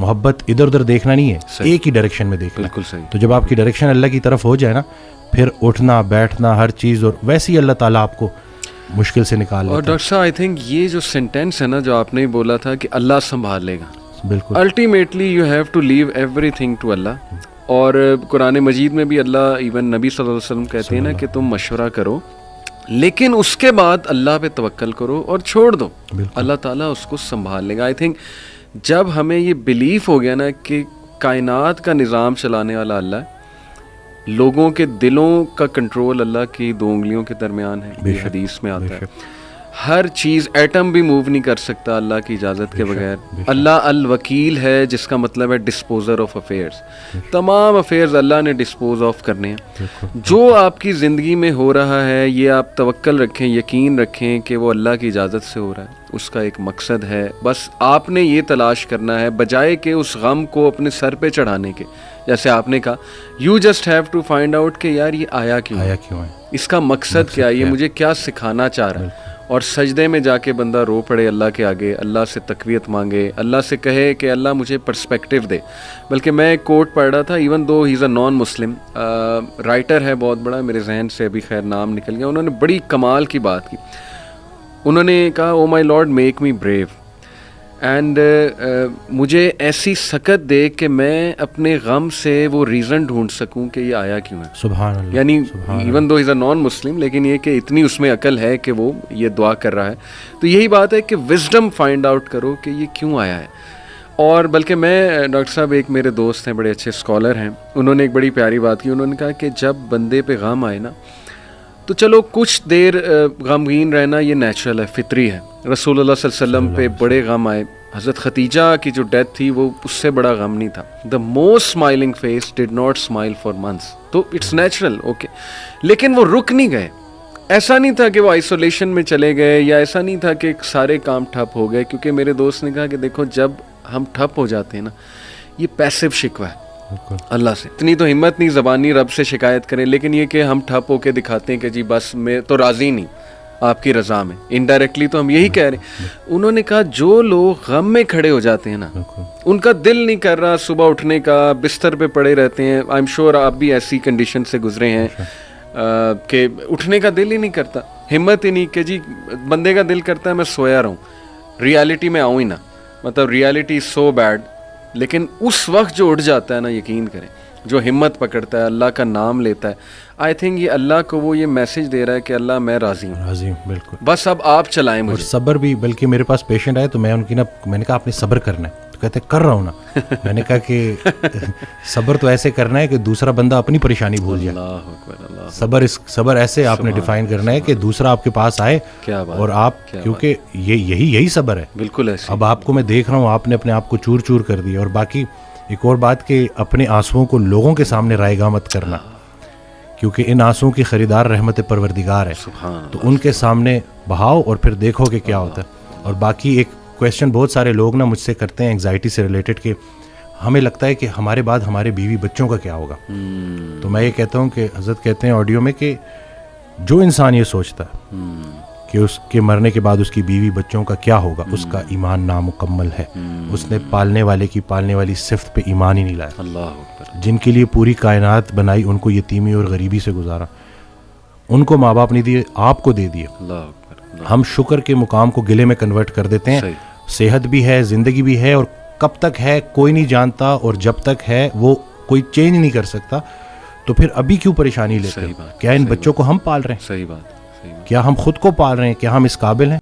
محبت ادھر ادھر دیکھنا نہیں ہے, ایک ہی ڈائریکشن میں دیکھنا. بالکل صحیح. تو جب آپ کی ڈائریکشن اللہ کی طرف ہو جائے نا, پھر اٹھنا بیٹھنا ہر چیز, اور ویسے ہی اللہ تعالیٰ آپ کو مشکل سے نکال لیتا ہے. اور ڈاکٹر صاحب آئی تھنک یہ جو سینٹینس ہے نا جو آپ نے بولا تھا کہ اللہ سنبھال لے گا, بالکل ultimately you have to leave everything to Allah. اور قرآن مجید میں بھی اللہ ایون نبی صلی اللہ علیہ وسلم کہتے ہیں نا کہ تم مشورہ کرو لیکن اس کے بعد اللہ پہ توکل کرو اور چھوڑ دو, اللہ تعالیٰ اس کو سنبھال لے گا. آئی تھنک جب ہمیں یہ بلیف ہو گیا نا کہ کائنات کا نظام چلانے والا اللہ ہے, لوگوں کے دلوں کا کنٹرول اللہ کی 2 انگلیوں کے درمیان ہے, یہ حدیث میں آتا ہے, ہر چیز ایٹم بھی موو نہیں کر سکتا اللہ کی اجازت کے بغیر. اللہ الوکیل ہے جس کا مطلب ہے ڈسپوزر آف افیئرس, تمام افیئرز اللہ نے ڈسپوز آف کرنے ہیں. جو آپ کی زندگی میں ہو رہا ہے یہ آپ توکل رکھیں, یقین رکھیں کہ وہ اللہ کی اجازت سے ہو رہا ہے, اس کا ایک مقصد ہے. بس آپ نے یہ تلاش کرنا ہے بجائے کہ اس غم کو اپنے سر پہ چڑھانے کے, جیسے آپ نے کہا you just have to find out کہ یار یہ آیا کیوں ہے, اس کا مقصد کیا ہے, یہ مجھے کیا سکھانا چاہ رہا ہے. اور سجدے میں جا کے بندہ رو پڑے اللہ کے آگے, اللہ سے تقویت مانگے, اللہ سے کہے کہ اللہ مجھے پرسپیکٹیو دے. بلکہ میں ایک کوٹ پڑھ رہا تھا, ایون دو ہی از اے نان مسلم رائٹر ہے بہت بڑا, میرے ذہن سے ابھی خیر نام نکل گیا, انہوں نے بڑی کمال کی بات کی. انہوں نے کہا oh my lord make me brave and مجھے ایسی سکت دے کہ میں اپنے غم سے وہ ریزن ڈھونڈ سکوں کہ یہ آیا کیوں ہے. سبحان اللہ. یعنی ایون دو از اے نان مسلم لیکن یہ کہ اتنی اس میں عقل ہے کہ وہ یہ دعا کر رہا ہے. تو یہی بات ہے کہ وزڈم فائنڈ آؤٹ کرو کہ یہ کیوں آیا ہے. اور بلکہ میں ڈاکٹر صاحب ایک میرے دوست ہیں بڑے اچھے اسکالر ہیں, انہوں نے ایک بڑی پیاری بات کی. انہوں نے کہا کہ جب بندے پہ غم آئے نا تو چلو کچھ دیر غمگین رہنا یہ نیچرل ہے, فطری ہے. رسول اللہ صلی اللہ علیہ وسلم پہ بڑے غم آئے, حضرت خدیجہ کی جو ڈیتھ تھی وہ اس سے بڑا غم نہیں تھا. The most smiling face did not smile for months, تو اٹس نیچرل اوکے. لیکن وہ رک نہیں گئے, ایسا نہیں تھا کہ وہ آئسولیشن میں چلے گئے, یا ایسا نہیں تھا کہ سارے کام ٹھپ ہو گئے. کیونکہ میرے دوست نے کہا کہ دیکھو جب ہم ٹھپ ہو جاتے ہیں نا یہ پیسو شکوہ ہے اللہ سے. اتنی تو ہمت نہیں زبانی رب سے شکایت کریں, لیکن یہ کہ ہم ٹھپ ہو کے دکھاتے ہیں کہ جی بس میں تو راضی نہیں آپ کی رضا میں, انڈائریکٹلی تو ہم یہی کہہ رہے ہیں. انہوں نے کہا جو لوگ غم میں کھڑے ہو جاتے ہیں نا ان کا دل نہیں کر رہا صبح اٹھنے کا, بستر پہ پڑے رہتے ہیں. آئی ایم شیور آپ بھی ایسی کنڈیشن سے گزرے ہیں کہ اٹھنے کا دل ہی نہیں کرتا, ہمت ہی نہیں کہ جی بندے کا دل کرتا ہے میں سویا رہوں, ریالٹی میں آؤں ہی نہ, مطلب ریالٹی از سو بیڈ. لیکن اس وقت جو اٹھ جاتا ہے نا, یقین کریں, جو ہمت پکڑتا ہے اللہ کا نام لیتا ہے, آئی تھنک یہ اللہ کو وہ یہ میسج دے رہا ہے کہ اللہ میں راضی ہوں, بالکل, بس اب آپ چلائیں مجھے. اور صبر بھی, بلکہ میرے پاس پیشنٹ آئے تو میں ان کی میں نے کہا آپ نے صبر کرنا ہے, تو کہتے کر رہا ہوں نا. میں نے کہا کہ صبر تو ایسے کرنا ہے کہ دوسرا بندہ اپنی پریشانی بھول جائے. صبر ایسے آپ نے ڈیفائن کرنا ہے کہ دوسرا آپ کے پاس آئے اور آپ, کیونکہ یہی صبر ہے. بالکل ایسے. اب آپ کو میں دیکھ رہا ہوں آپ نے اپنے آپ کو چور چور کر دیا. اور باقی ایک اور بات کہ اپنے آنسوؤں کو لوگوں کے سامنے رائے گاہ مت کرنا, کیونکہ ان آنسوؤں کی خریدار رحمت پروردگار ہے, تو ان کے سامنے بہاؤ اور پھر دیکھو کہ کیا ہوتا ہے. اور باقی ایک کویسچن بہت سارے لوگ نا مجھ سے کرتے ہیں انگزائٹی سے ریلیٹڈ کہ ہمیں لگتا ہے کہ ہمارے بعد ہمارے بیوی بچوں کا کیا ہوگا. تو میں یہ کہتا ہوں کہ حضرت کہتے ہیں آڈیو میں کہ جو انسان یہ سوچتا ہے کہ اس کے مرنے کے بعد اس کی بیوی بچوں کا کیا ہوگا, اس کا ایمان نامکمل ہے. اس نے پالنے والے کی پالنے والی صفت پہ ایمان ہی نہیں لایا. اللہ اکبر. جن کے لیے پوری کائنات بنائی, ان کو یتیمی اور غریبی سے گزارا, ان کو ماں باپ نہیں دیے, آپ کو دے دیے. اللہ اکبر. ہم شکر کے مقام کو گلے میں کنورٹ کر دیتے ہیں. صحت بھی ہے, زندگی بھی ہے, اور کب تک ہے کوئی نہیں جانتا, اور جب تک ہے وہ کوئی چینج نہیں کر سکتا. تو پھر ابھی کیوں پریشانی لیتے ہیں؟ کیا ان بچوں کو ہم پال رہے ہیں؟ صحیح بات. کیا ہم خود کو پال رہے ہیں؟ کیا ہم اس قابل ہیں؟